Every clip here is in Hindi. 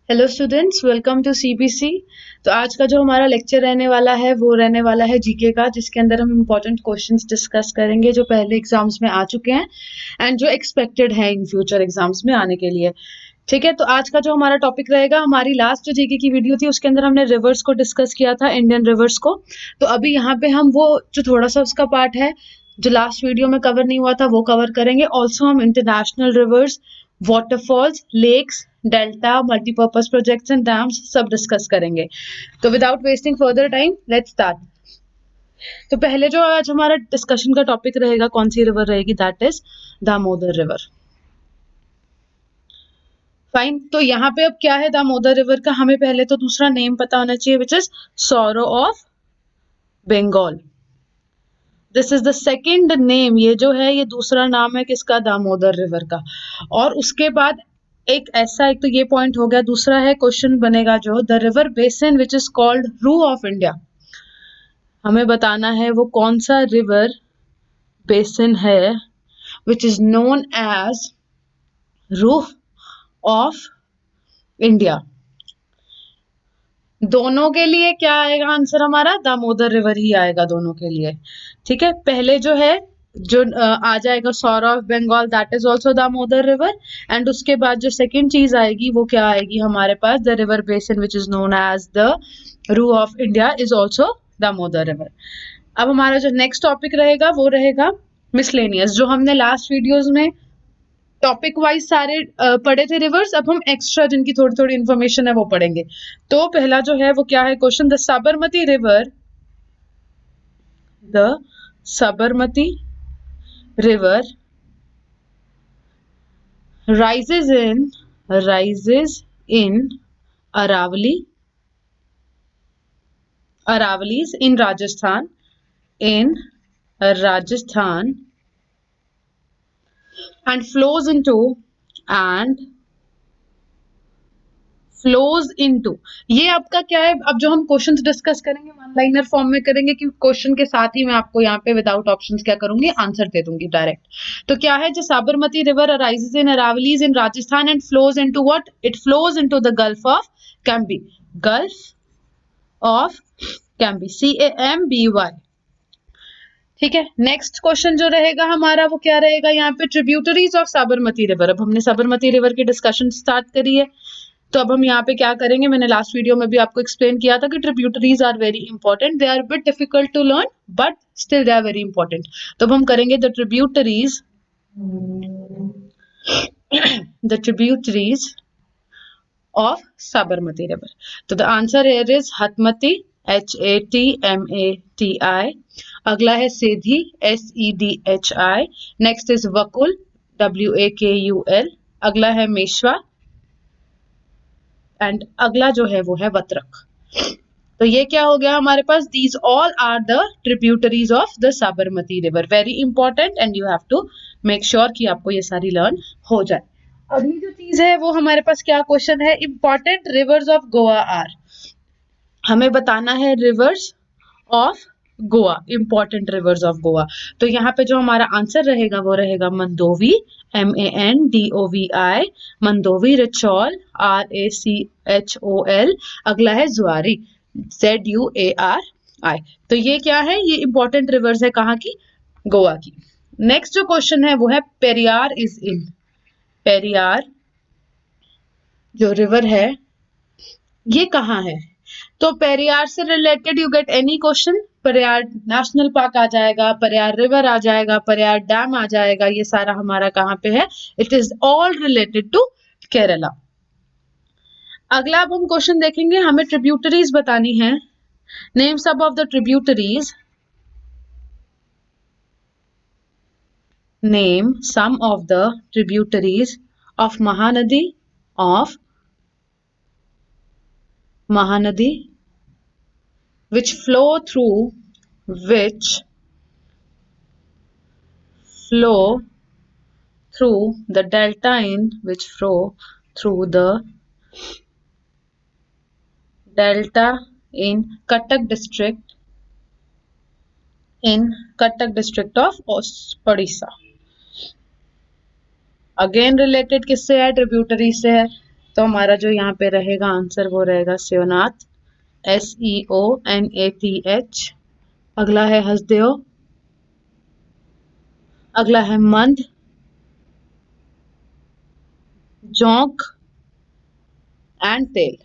Hello students, welcome to CBC. तो आज का जो हमारा लेक्चर रहने वाला है वो रहने वाला है जीके का, जिसके अंदर हम इम्पोर्टेंट क्वेश्चंस डिस्कस करेंगे जो पहले एग्जाम्स में आ चुके हैं एंड जो एक्सपेक्टेड है इन फ्यूचर एग्जाम्स में आने के लिए। ठीक है, तो आज का जो हमारा टॉपिक रहेगा, हमारी लास्ट जो जीके की वीडियो थी उसके अंदर हमने रिवर्स को डिस्कस किया था, इंडियन रिवर्स को। तो अभी यहाँ पे हम वो जो थोड़ा सा उसका पार्ट है जो लास्ट वीडियो में कवर नहीं हुआ था वो कवर करेंगे। ऑल्सो हम international rivers, waterfalls, lakes, delta, multipurpose projects and dams सब डिस्कस करेंगे। तो without wasting further time let's start. तो पहले जो आज हमारा डिस्कशन का टॉपिक रहेगा, कौन सी रिवर रहेगी, that is Damodar river. Fine, तो यहाँ पे अब क्या है दामोदर रिवर का, हमें पहले तो दूसरा नेम पता होना चाहिए, which is sorrow of Bengal. This is the second name, ये जो है ये दूसरा नाम है किसका, दामोदर रिवर का। और उसके बाद एक ऐसा, एक तो ये पॉइंट हो गया, दूसरा है क्वेश्चन बनेगा जो the river basin which is called रू ऑफ इंडिया। हमें बताना है वो कौन सा रिवर बेसिन है विच इज नोन एज रू ऑफ इंडिया। दोनों के लिए क्या आएगा आंसर, हमारा दामोदर रिवर ही आएगा दोनों के लिए। ठीक है, पहले जो है जो आ जाएगा सौरा of Bengal, that is also Damodar river. एंड उसके बाद जो सेकंड चीज आएगी वो क्या आएगी हमारे पास, the river basin which is known as the Ruhr of India is also Damodar river. अब हमारा जो नेक्स्ट टॉपिक रहेगा वो रहेगा मिसलेनियस, जो हमने लास्ट वीडियोज में टॉपिक वाइज सारे पढ़े थे रिवर्स। अब हम एक्स्ट्रा जिनकी थोड़ी थोड़ी इंफॉर्मेशन है वो पढ़ेंगे। तो पहला जो है वो क्या है question, the Sabarmati river rises in Aravali's in Rajasthan and flows into ये आपका क्या है, अब जो हम क्वेश्चंस डिस्कस करेंगे वन लाइनर फॉर्म में करेंगे, कि क्वेश्चन के साथ ही मैं आपको यहाँ पे विदाउट ऑप्शंस क्या करूंगी, आंसर दे दूंगी डायरेक्ट। तो क्या है, जो Sabarmati river arises in Aravallis in Rajasthan and flows into what, it flows into the gulf of Cambay, gulf of Cambay, CAMBY। ठीक है, नेक्स्ट क्वेश्चन जो रहेगा हमारा वो क्या रहेगा यहाँ पे, ट्रिब्यूटरीज ऑफ साबरमती रिवर। अब हमने साबरमती रिवर की डिस्कशन स्टार्ट करी है, तो अब हम यहाँ पे क्या करेंगे, मैंने लास्ट वीडियो में भी आपको एक्सप्लेन किया था कि tributaries are very important, they are bit difficult to learn but still they are very important. तो अब हम करेंगे the tributaries of Sabarmati river. तो the answer here is Hathmati, HATMATI। अगला है Sedhi, SEDHI। Next is Wakal, WAKUL। अगला है मेशवा एंड अगला जो है वो है वत्रक। तो ये क्या हो गया हमारे पास, these all are the tributaries of the Sabarmati river, very important and you have to make sure कि आपको ये सारी लर्न हो जाए। अगली जो चीज है वो हमारे पास क्या क्वेश्चन है, important rivers of Goa are. हमें बताना है rivers of Goa, important rivers of Goa. तो यहाँ पे जो हमारा आंसर रहेगा वो रहेगा मंदोवी, MANDOVI, मंदोवी, रचौल, RACHOL। अगला है जुआरी, ZUARI। तो ये क्या है, ये इंपॉर्टेंट रिवर्स है कहाँ की, गोवा की। नेक्स्ट जो क्वेश्चन है वो है पेरियार इज इन, पेरियार जो रिवर है ये कहाँ है। तो पेरियार से related you get any question, Periyar national park आ जाएगा, पेरियार रिवर आ जाएगा, पेरियार डैम आ जाएगा, ये सारा हमारा कहाँ पे है, it is all related to Kerala. अगला अब हम क्वेश्चन देखेंगे, हमें ट्रिब्यूटरीज बतानी है। नेम सब of the tributaries, name some of the tributaries of Mahanadi, of Mahanadi which flow through the delta in which flow through the delta in Cuttack district of Odisha। Again related किससे है, ट्रिब्यूटरी से है। तो हमारा जो यहाँ पे रहेगा आंसर वो रहेगा सेवनाथ, SEONATH। अगला है हसदेव, अगला है मंद, जोंक एंड तेल।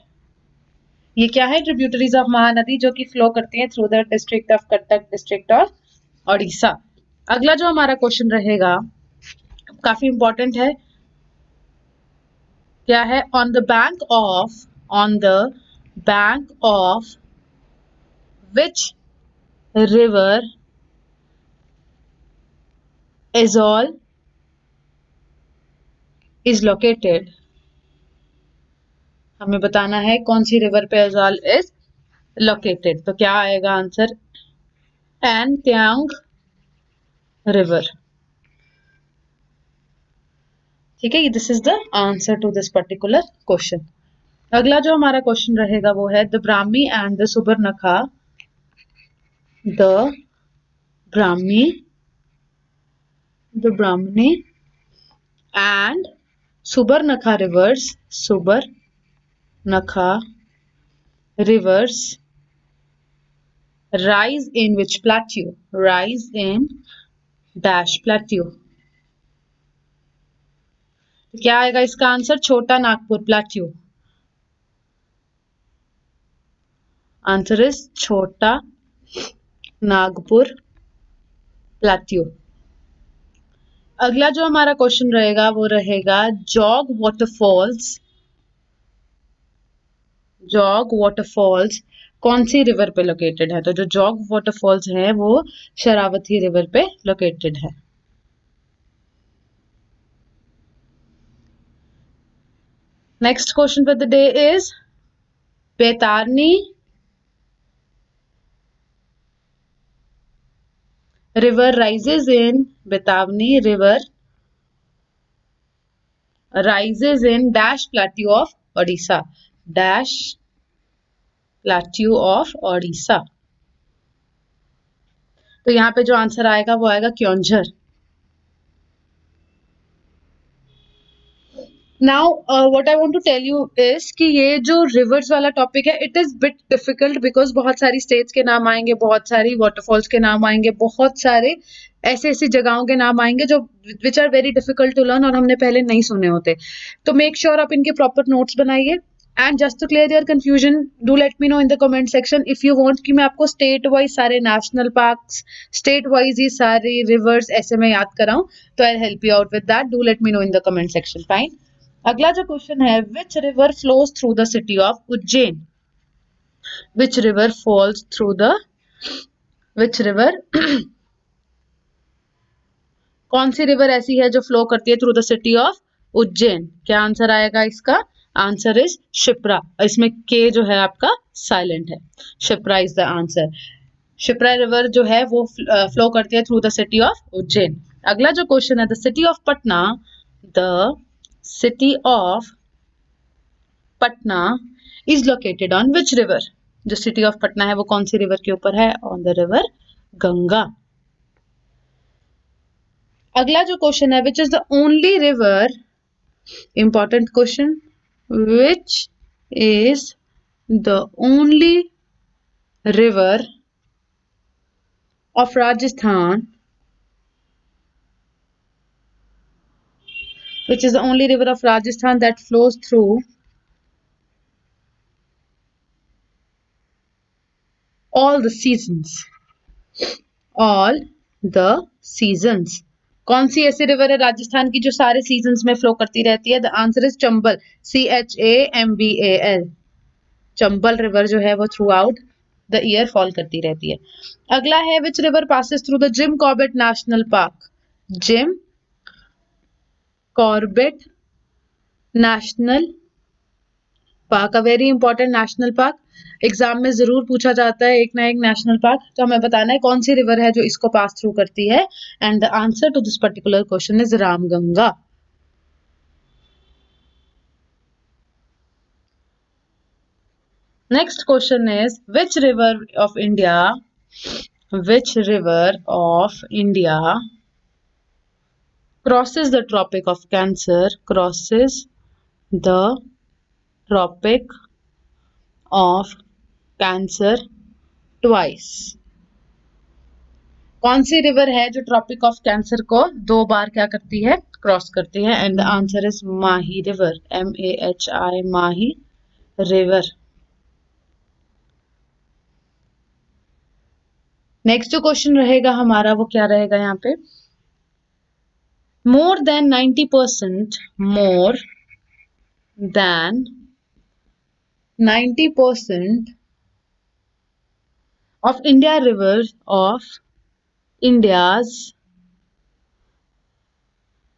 ये क्या है? ट्रिब्यूटरीज ऑफ महानदी जो कि फ्लो करती हैं through the district of Cuttack, district of Odisha. अगला जो हमारा क्वेश्चन रहेगा काफी इंपॉर्टेंट है, क्या है? On the bank of which river Aizawl is located. हमें बताना है कौन सी रिवर पे एजोल इज लोकेटेड। तो क्या आएगा आंसर? Tlawng river. ठीक है, this is the answer to this particular question. अगला जो हमारा क्वेश्चन रहेगा वो है the Brahmi and the Subarnarekha, the Brahmi, the Brahmani and Subarnarekha rivers rise in which plateau? Rise in dash plateau। क्या आएगा इसका आंसर? छोटा नागपुर प्लेट्यू। आंसर इज छोटा नागपुर प्लेट्यू। अगला जो हमारा क्वेश्चन रहेगा वो रहेगा जॉग वाटरफॉल्स कौन सी रिवर पे लोकेटेड है? तो जो जॉग वाटरफॉल्स है वो शरावती रिवर पे लोकेटेड है। Next question for the day is Baitarani river rises in Betavani river rises in dash plateau of Odisha, dash plateau of Odisha। तो यहाँ पे जो आंसर आएगा वो आएगा Keonjhar. Now what I want to tell you is कि ये जो रिवर्स वाला टॉपिक है it is bit difficult because बहुत सारी स्टेट्स के नाम आएंगे, बहुत सारी वाटरफॉल्स के नाम आएंगे, बहुत सारे ऐसी जगहों के नाम आएंगे जो which are very difficult to learn और हमने पहले नहीं सुने होते। तो मेक श्योर आप इनके प्रॉपर नोट्स बनाइए। And just to clear your confusion do let me know in the comment section if you want कि मैं आपको स्टेट वाइज सारे नेशनल पार्क्स, स्टेट वाइज ही सारे रिवर्स ऐसे में याद कराऊं, तो I help you out with that. Do let me know in the comment section. Fine. अगला जो क्वेश्चन है which river flows through the city of Ujjain. Which river false through the which river कौन सी रिवर ऐसी है जो फ्लो करती है through the city of Ujjain? क्या आंसर आएगा इसका? Answer is Shipra. इसमें के जो है आपका साइलेंट है। Shipra is the answer. Shipra river जो है वो फ्लो करती है through the city of Ujjain. अगला जो क्वेश्चन है the city of Patna, the city of Patna is located on which river. जो सिटी ऑफ पटना है वो कौन सी रिवर के ऊपर है? On the river Ganga. अगला जो क्वेश्चन है which is the only river, important question, which is the only river of Rajasthan, which is the only river of Rajasthan that flows through all the seasons, all the seasons। कौन सी ऐसी रिवर है राजस्थान की जो सारे सीजन्स में फ्लो करती रहती है? The answer is Chambal, CHAMBAL। Chambal river जो है वो through out the year fall करती रहती है। अगला है which river passes through the Jim Corbett national park. Jim Corbett national park, a very important national park, exam में जरूर पूछा जाता है एक ना एक नेशनल पार्क। तो हमें बताना है कौन सी रिवर है जो इसको पास थ्रू करती है। And the answer to this particular question is Ramganga. Next question is which river of India crosses the tropic of Cancer, crosses the tropic of Cancer twice. कौन सी रिवर है जो ट्रॉपिक ऑफ कैंसर को 2 बार क्या करती है, क्रॉस करती है? And the answer is Mahi river, MAHI, Mahi river. Next जो क्वेश्चन रहेगा हमारा वो क्या रहेगा यहाँ पे? मोर than 90%, more than 90% of India's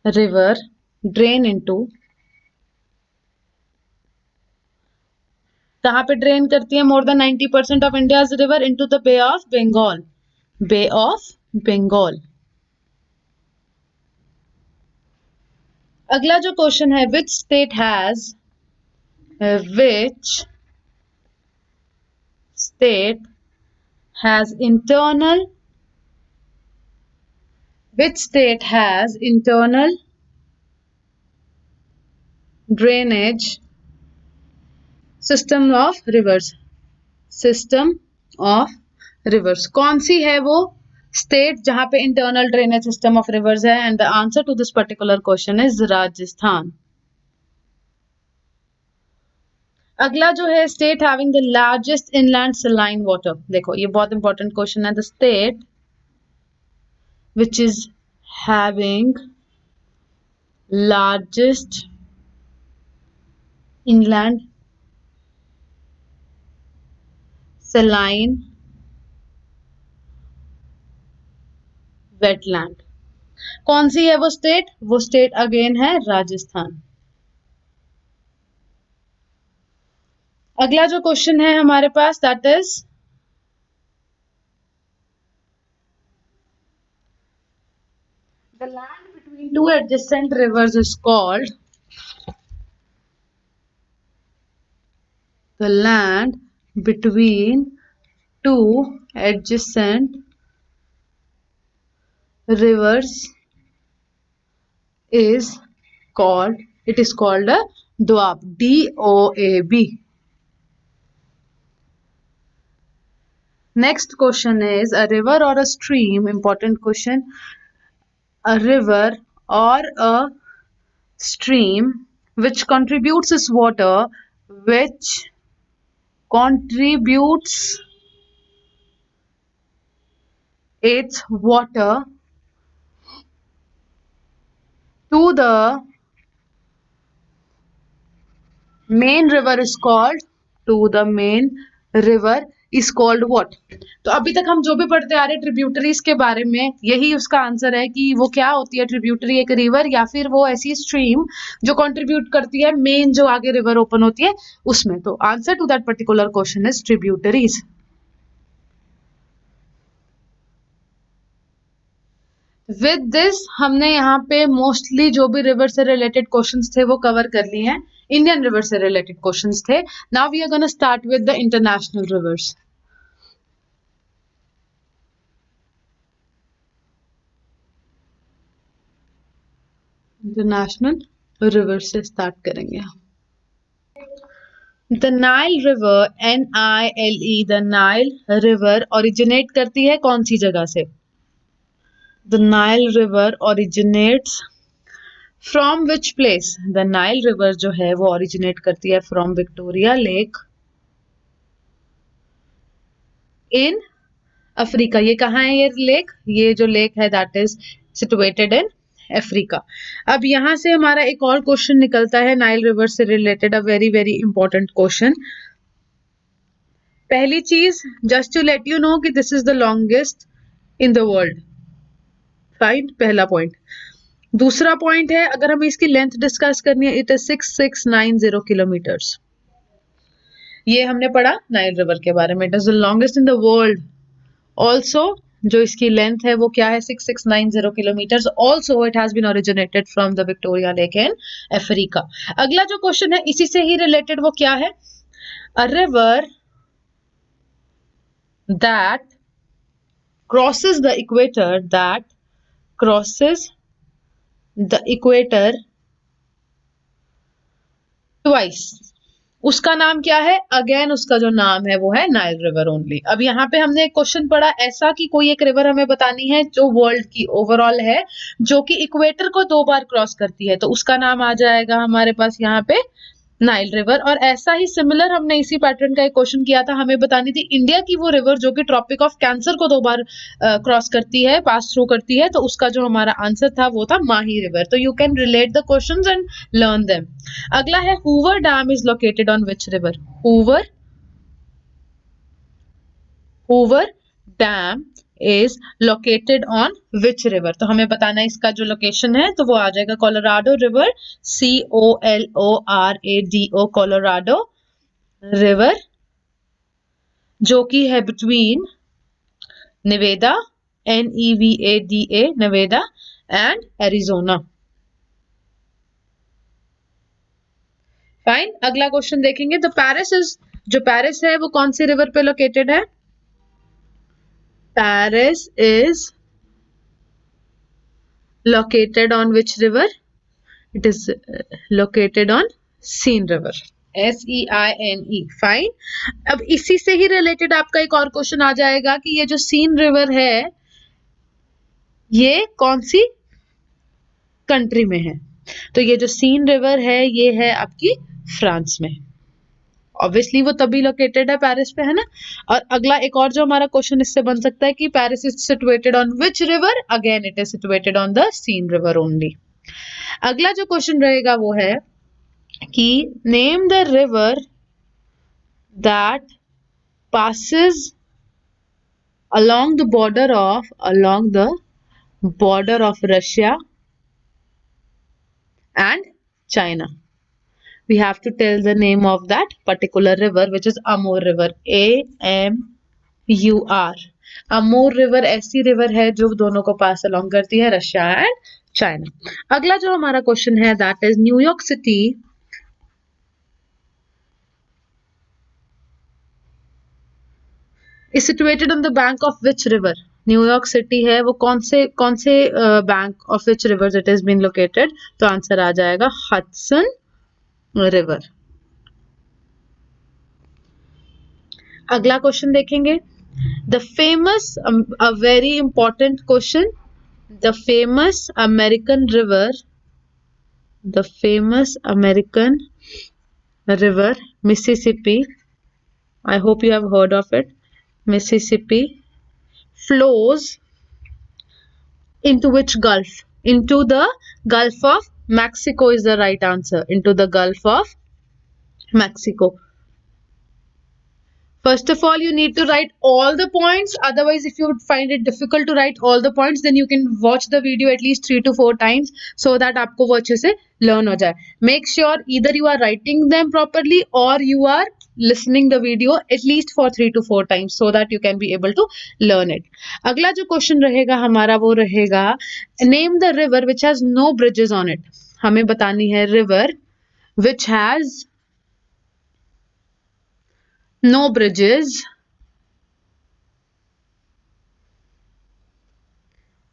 river drain into, कहाँ पे ड्रेन करती है more than 90% of India's river? Into the bay of Bengal, bay of Bengal. अगला जो क्वेश्चन है, which state has internal drainage system of rivers, कौन सी है वो स्टेट जहां पे internal drainage system of rivers है? And the answer to this particular question is Rajasthan. अगला जो है, state having the largest inland saline water. देखो ये बहुत इंपॉर्टेंट क्वेश्चन है। The state which is having largest inland saline wetland, कौन सी है वो स्टेट? वो स्टेट अगेन है राजस्थान। अगला जो क्वेश्चन है हमारे पास, that is the land between two adjacent rivers is called, the land between two adjacent rivers is called, it is called a doab, DOAB. Next question is a river or a stream, important question, a river or a stream which contributes its water to the main river is called what? तो अभी तक हम जो भी पढ़ते आ रहे हैं ट्रिब्यूटरीज के बारे में, यही उसका आंसर है कि वो क्या होती है ट्रिब्यूटरी, एक रिवर या फिर वो ऐसी स्ट्रीम जो कंट्रीब्यूट करती है मेन जो आगे रिवर ओपन होती है उसमें। तो answer to that particular question is tributaries. With this हमने यहाँ पे मोस्टली जो भी रिवर से रिलेटेड क्वेश्चंस थे वो कवर कर लिए हैं। इंडियन रिवर से रिलेटेड क्वेश्चंस थे। Now we are gonna start with the international rivers. International river से स्टार्ट करेंगे। The Nile river, NILE, the Nile river originate करती है कौन सी जगह से? The Nile river originates from which place? The Nile river जो है वो ओरिजिनेट करती है from Victoria lake in Africa. ये कहाँ है ये लेक? ये जो लेक है that is situated in Africa. अब यहां से हमारा एक और क्वेश्चन निकलता है नाइल रिवर से related, a very very important question. पहली चीज, just to let you know कि this is the longest in the world, fine, पहला पॉइंट। दूसरा पॉइंट है, अगर हमें इसकी लेंथ डिस्कस करनी है, इट इज 6690 किलोमीटर्स। ये हमने पढ़ा नाइल रिवर के बारे में, it is the longest in the world. Also जो इसकी लेंथ है वो क्या है? 6690 kilometres. Also it has been originated from the Victoria lake in Africa. अगला जो क्वेश्चन है इसी से ही रिलेटेड, वो क्या है? A river that crosses the equator twice, उसका नाम क्या है? अगेन उसका जो नाम है वो है नाइल रिवर ओनली। अब यहाँ पे हमने एक क्वेश्चन पढ़ा ऐसा कि कोई एक रिवर हमें बतानी है जो वर्ल्ड की ओवरऑल है, जो कि इक्वेटर को 2 बार क्रॉस करती है, तो उसका नाम आ जाएगा हमारे पास यहाँ पे नाइल रिवर। और ऐसा ही सिमिलर हमने इसी पैटर्न का एक क्वेश्चन किया था, हमें बतानी थी इंडिया की वो रिवर जो कि ट्रॉपिक ऑफ कैंसर को 2 बार क्रॉस करती है, पास थ्रू करती है, तो उसका जो हमारा आंसर था वो था माही रिवर। तो you can relate the questions and learn them. अगला है Hoover dam is located on which river? Hoover Hoover dam is located on which river? तो हमें बताना है इसका जो लोकेशन है, तो वो आ जाएगा Colorado river, COLORADO, Colorado river, जो कि है between Nevada, NEVADA, Nevada and Arizona. Fine, अगला क्वेश्चन देखेंगे। द पेरिस इज, जो पेरिस है वो कौन सी रिवर पे लोकेटेड है? Paris is located on which river? It is located on Seine river, SEINE। Fine, अब इसी से ही रिलेटेड आपका एक और क्वेश्चन आ जाएगा कि ये जो सीन रिवर है ये कौन सी कंट्री में है? तो ये जो सीन रिवर है ये है आपकी फ्रांस में। ऑब्वियसली वो तभी लोकेटेड है पेरिस पे, है ना। और अगला एक और जो हमारा क्वेश्चन इससे बन सकता है कि Paris is situated on which river? Again it is situated on the Seine river only. अगला जो क्वेश्चन रहेगा वो है कि name the river that passes along the border of Russia and China. We have to tell the name of that particular river, which is Amur river, AMUR। Amur river ऐसी रिवर है जो दोनों को पास अलोंग करती है, रशिया एंड चाइना। अगला जो हमारा क्वेश्चन है that is New York city is situated on the bank of which river? New York city है वो कौन से bank of which river it is been located? तो आंसर आ जाएगा हडसन रिवर। अगला क्वेश्चन देखेंगे। The famous, a very important question, the famous American river Mississippi, I hope you have heard of it, Mississippi, flows into which gulf? Into the Gulf of Mexico is the right answer. Into the Gulf of Mexico. First of all, you need to write all the points. Otherwise, if you find it difficult to write all the points, then you can watch the video at least 3 to 4 times so that आपको वो अच्छे से learn हो जाए. Make sure either you are writing them properly or you are listening the video at least for 3 to 4 times so that you can be able to learn it. अगला जो क्वेश्चन रहेगा हमारा वो रहेगा name the river which has no bridges on it. हमें बतानी है river which has no bridges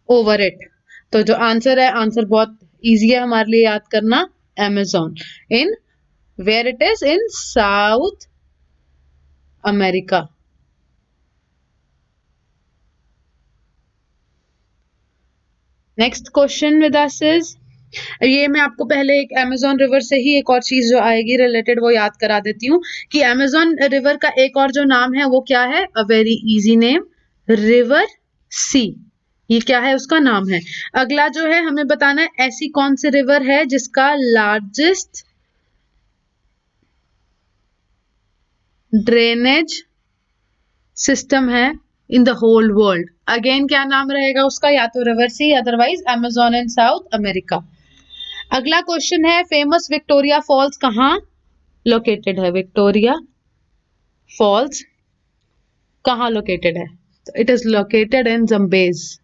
over it. तो जो आंसर है, आंसर बहुत इजी है हमारे लिए याद करना, Amazon। In where it is? In South America. Next question with us is, ये मैं आपको पहले एक अमेजोन रिवर से ही एक और चीज जो आएगी रिलेटेड वो याद करा देती हूँ कि अमेजोन रिवर का एक और जो नाम है वो क्या है? A very easy name, river sea. ये क्या है? उसका नाम है। अगला जो है हमें बताना है ऐसी कौन सी रिवर है जिसका लार्जेस्ट ड्रेनेज सिस्टम है in the whole world. Again क्या नाम रहेगा उसका? या तो river sea, otherwise Amazon in South America. अगला क्वेश्चन है फेमस विक्टोरिया फॉल्स कहाँ लोकेटेड है? विक्टोरिया फॉल्स कहाँ लोकेटेड है? It is located in Zambezi.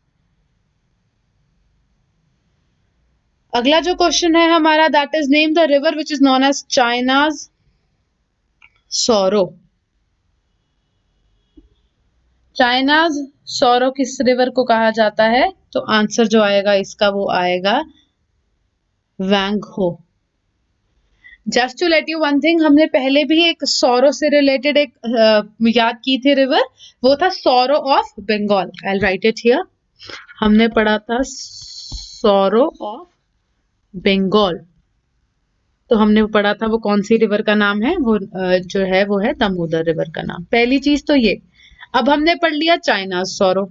अगला जो क्वेश्चन है हमारा that is name the river which is known as China's sorrow. China's sorrow किस रिवर को कहा जाता है? तो आंसर जो आएगा इसका वो आएगा Hwang Ho. Just to let you one thing, हमने पहले भी एक सौरो से रिलेटेड एक याद की थी रिवर, वो था sorrow of Bengal. I write it here. हमने पढ़ा था सौरो ऑफ बंगाल। तो हमने पढ़ा था वो कौन सी रिवर का नाम है, वो जो है वो है दामोदर रिवर का नाम। पहली चीज तो ये। अब हमने पढ़ लिया चाइना सौरो।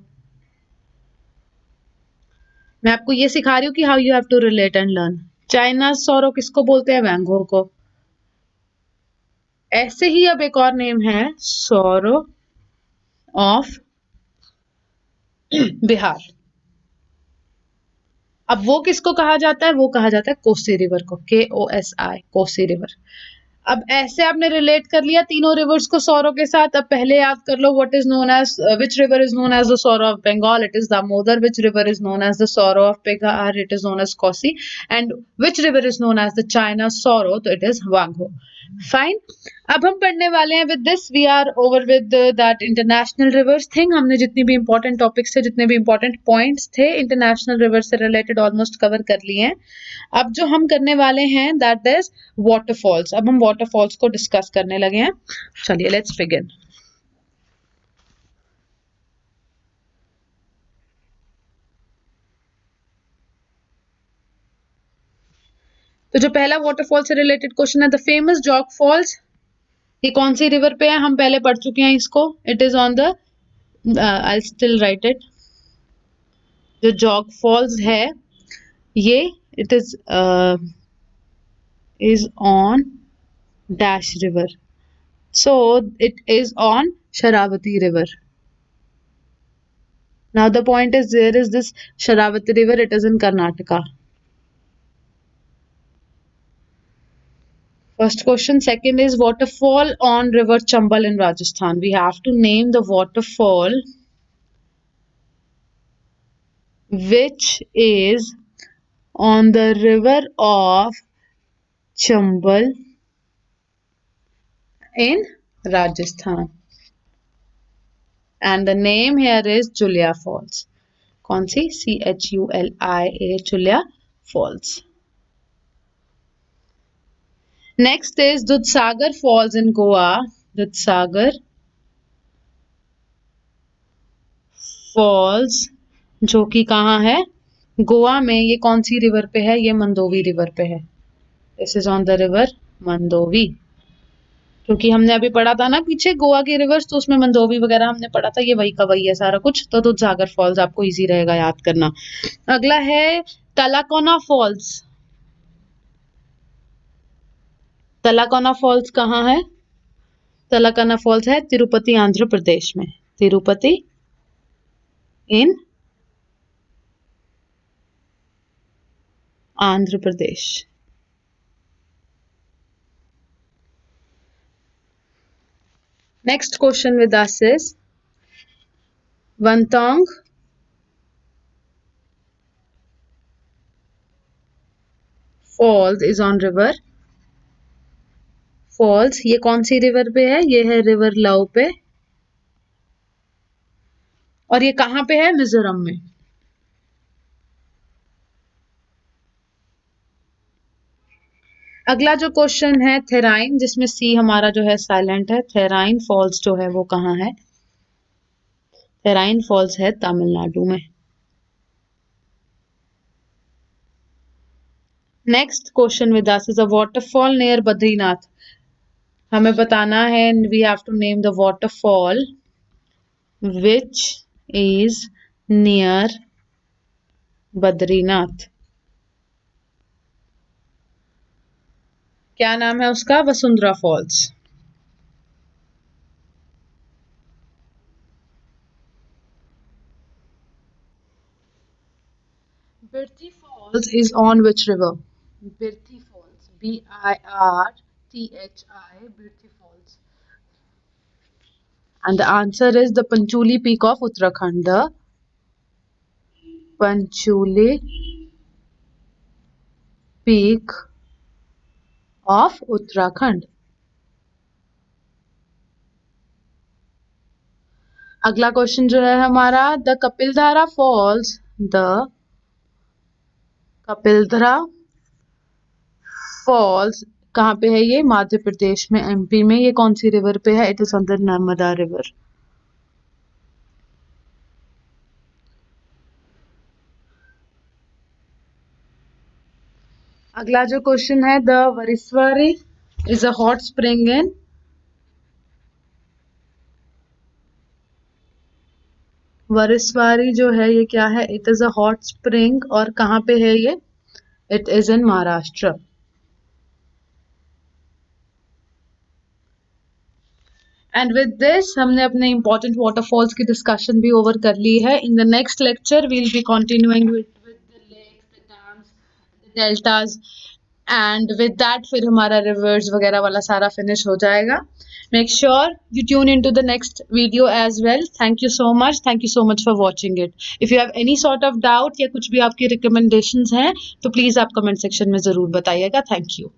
मैं आपको ये सिखा रही हूँ कि how you have to relate and learn. China sorrow किसको बोलते हैं? वैंगो को। ऐसे ही अब एक और नेम है सौरो ऑफ बिहार। अब वो किसको कहा जाता है? वो कहा जाता है कोसी रिवर को, KOSI, कोसी रिवर। अब ऐसे आपने रिलेट कर लिया तीनों रिवर्स को सौरो के साथ। अब पहले याद कर लो what is known as, which river is known as the sorrow of Bengal? It is Damodar. Which river is known as the sorrow of Bihar? It is known as Kosi. And which river is known as the China sorrow? तो इट इज वांगो। फाइन। अब हम पढ़ने वाले हैं, with this we are over with that international rivers thing. हमने जितनी भी इंपॉर्टेंट टॉपिक्स थे, जितने भी इंपॉर्टेंट पॉइंट्स थे इंटरनेशनल रिवर से रिलेटेड, ऑलमोस्ट कवर कर लिए हैं। अब जो हम करने वाले हैं दैट इज वाटरफॉल्स। अब हम वाटरफॉल्स को डिस्कस करने लगे हैं। चलिए लेट्स बिगिन। तो जो पहला वाटरफॉल से रिलेटेड क्वेश्चन है, द फेमस जॉग फॉल्स, ये कौन सी रिवर पे है? हम पहले पढ़ चुके हैं इसको। It is on the, I still right it. जो जॉग फॉल्स है ये, it is on dash river. So it is on Sharavati river. Now the point is, there is this Sharavati river, it is in Karnataka. First question. Second is waterfall on river Chambal in Rajasthan. We have to name the waterfall which is on the river of Chambal in Rajasthan. And the name here is Julia Falls. कौन सी? CHULIA, Julia Falls. Next is Dudhsagar Falls in Goa. Dudhsagar Falls जो कि कहाँ है? गोवा में। ये कौन सी रिवर पे है? ये मंदोवी रिवर पे है। This is on the river Mandovi. क्योंकि हमने अभी पढ़ा था ना पीछे गोवा के रिवर्स, तो उसमें मंदोवी वगैरह हमने पढ़ा था। ये वही का वही है सारा कुछ। तो दूधसागर फॉल्स आपको इजी रहेगा याद करना। अगला है तलाकोना फॉल्स। तलाकोना फॉल्स कहाँ है? तलाकोना फॉल्स है तिरुपति, आंध्र प्रदेश में। तिरुपति इन Andhra Pradesh. Next question with us is Vantong Falls is on river Falls। ये कौन सी रिवर पे है? ये है रिवर लव पे। और ये कहाँ पे है? मिजोरम में। अगला जो क्वेश्चन है थेराइन, जिसमें सी हमारा जो है साइलेंट है। थेराइन फॉल्स जो है वो कहाँ है? थेराइन फॉल्स है तमिलनाडु में। Next question with us is a waterfall near Badrinath. हमें बताना है, we have to name the waterfall which is near Badrinath. क्या नाम है उसका? Vasundhara falls. Birthi Falls is on which river? Birthi Falls, BIRTHI, Birthi Falls. And the answer is the Panchuli Peak of Uttarakhand. The Panchuli Peak of Uttarakhand. अगला क्वेश्चन जो है हमारा, the Kapildhara falls, the Kapildhara falls कहाँ पे है ये? मध्य प्रदेश में, एमपी में। ये कौन सी रिवर पे है? It is on the Narmada river. अगला जो क्वेश्चन है, the Vajreshwari is a hot spring in. Vajreshwari जो है ये क्या है? It is a hot spring, और कहाँ पे है ये? It is in Maharashtra. And with this हमने अपने इंपॉर्टेंट वाटरफॉल्स की डिस्कशन भी ओवर कर ली है। In the next lecture will be continuing with the lakes, the dams, the deltas, and with that फिर हमारा रिवर्स वगैरह वाला सारा फिनिश हो जाएगा। Make sure you tune into the next video as well. Thank you so much. Thank you so much for watching it. If you have any sort of doubt या कुछ भी आपकी recommendations हैं तो प्लीज आप कमेंट सेक्शन में जरूर बताइएगा। Thank you.